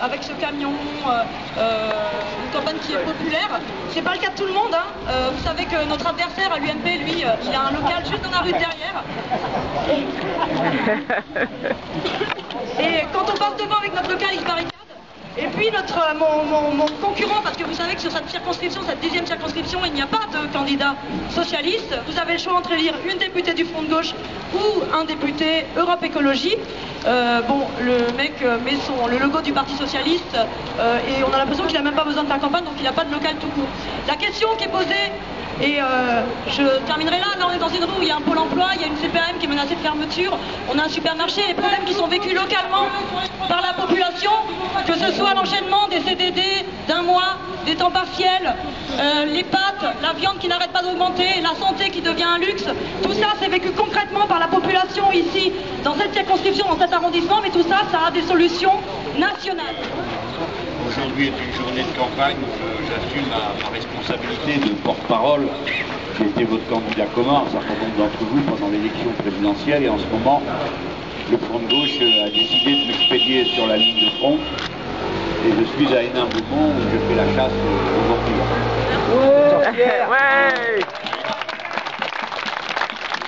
Avec ce camion, une campagne qui est populaire. C'est pas le cas de tout le monde, hein. Vous savez que notre adversaire à l'UMP, lui, il a un local juste dans la rue derrière. Et quand on passe devant avec notre local, il se barricade. Et puis mon concurrent, parce que vous savez que sur cette circonscription, cette 10e circonscription, il n'y a pas de candidat socialiste. Vous avez le choix entre élire une députée du Front de Gauche ou un député Europe Écologie. Bon, le mec met le logo du Parti Socialiste et on a l'impression qu'il n'a même pas besoin de faire campagne, donc il n'a pas de local tout court. La question qui est posée, et je terminerai là, on est dans une rue où il y a un pôle emploi, il y a une CPAM qui est menacée de fermeture, on a un supermarché, les problèmes qui sont vécus localement par la population, que ce soit l'enchaînement des CDD d'un mois, des temps partiels, les pâtes, la viande qui n'arrête pas d'augmenter, la santé qui devient un luxe, tout ça c'est vécu concrètement par la population ici, dans cette circonscription, dans cet arrondissement, mais tout ça, ça a des solutions nationales. Aujourd'hui est une journée de campagne où j'assume ma responsabilité de porte-parole. J'ai été votre candidat commun, un certain nombre d'entre vous, pendant l'élection présidentielle, et en ce moment, le Front de Gauche a décidé de m'expédier sur la ligne de front, et je suis à Hénin-Beaumont où je fais la chasse aux vampires. Ouais.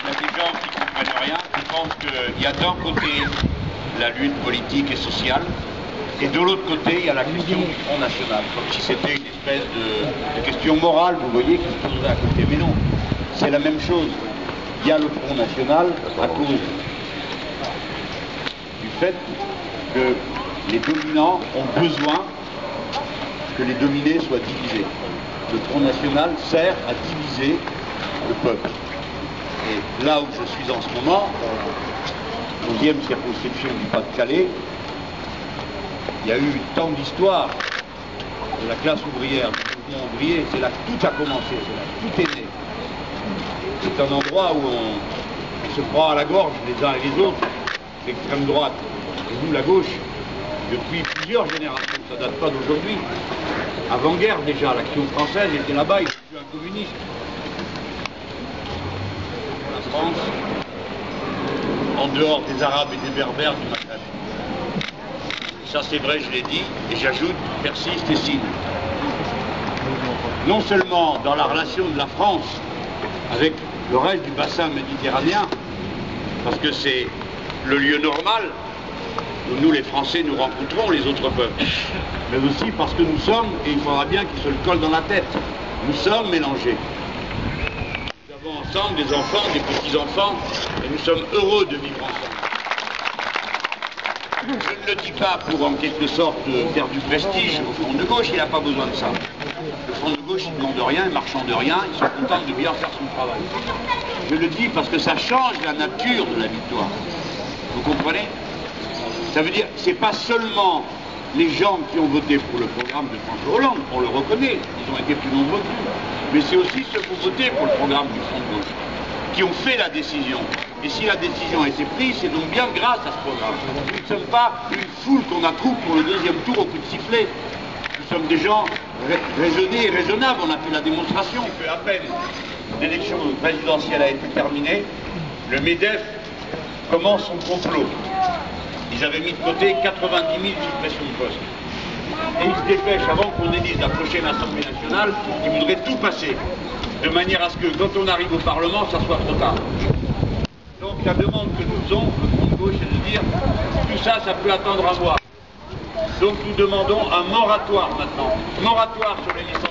Il y a des gens qui ne comprennent rien, qui pensent qu'il y a d'un côté la lutte politique et sociale, et de l'autre côté, il y a la question du Front National, comme si c'était une espèce de question morale, vous voyez, qui se poserait à côté. Mais non, c'est la même chose. Il y a le Front National à cause du fait que les dominants ont besoin que les dominés soient divisés. Le Front National sert à diviser le peuple. Et là où je suis en ce moment, 11e circonscription du Pas-de-Calais, il y a eu tant d'histoires de la classe ouvrière, du mouvement ouvrier, c'est là que tout a commencé, c'est là que tout est né. C'est un endroit où on se prend à la gorge les uns et les autres, l'extrême droite et nous la gauche, depuis plusieurs générations, ça date pas d'aujourd'hui. Avant-guerre déjà, l'Action française était là-bas, il était un communiste. La France, en dehors des Arabes et des Berbères du Maghreb. Ça c'est vrai, je l'ai dit, et j'ajoute, persiste et signe. Non seulement dans la relation de la France avec le reste du bassin méditerranéen, parce que c'est le lieu normal où nous les Français nous rencontrons les autres peuples, mais aussi parce que nous sommes, et il faudra bien qu'il se le colle dans la tête, nous sommes mélangés. Nous avons ensemble des enfants, des petits-enfants, et nous sommes heureux de vivre ensemble. Je ne le dis pas pour en quelque sorte faire du prestige au Front de Gauche, il n'a pas besoin de ça. Le Front de Gauche, il ne demande rien, il marchand de rien, ils sont contents de bien faire son travail. Je le dis parce que ça change la nature de la victoire. Vous comprenez? Ça veut dire, c'est pas seulement les gens qui ont voté pour le programme de François Hollande, on le reconnaît, ils ont été plus nombreux que nous, mais c'est aussi ceux qui ont voté pour le programme du Front de Gauche, qui ont fait la décision. Et si la décision a été prise, c'est donc bien grâce à ce programme. Nous ne sommes pas une foule qu'on accoupe pour le deuxième tour au coup de sifflet. Nous sommes des gens raisonnés et raisonnables, on a fait la démonstration. À peine l'élection présidentielle a été terminée, le MEDEF commence son complot. Ils avaient mis de côté 90 000 suppressions de postes. Et ils se dépêchent, avant qu'on élise la prochaine Assemblée nationale, ils voudraient tout passer, de manière à ce que, quand on arrive au Parlement, ça soit trop tard. Donc la demande que nous faisons, le Front de Gauche, c'est de dire, tout ça, ça peut attendre un mois. Donc nous demandons un moratoire maintenant, moratoire sur les licenciements.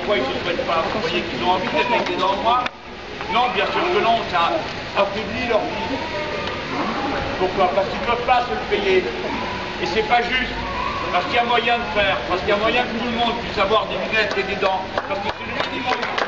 pourquoi ils ne se soignent pas? Vous croyez qu'ils ont envie d'être avec des dents noires? Non, bien sûr que non, ça affaiblit leur vie. Pourquoi? Parce qu'ils ne peuvent pas se le payer. Et c'est pas juste. Parce qu'il y a moyen de faire. Parce qu'il y a moyen que tout le monde puisse avoir des lunettes et des dents. Parce que c'est le minimum.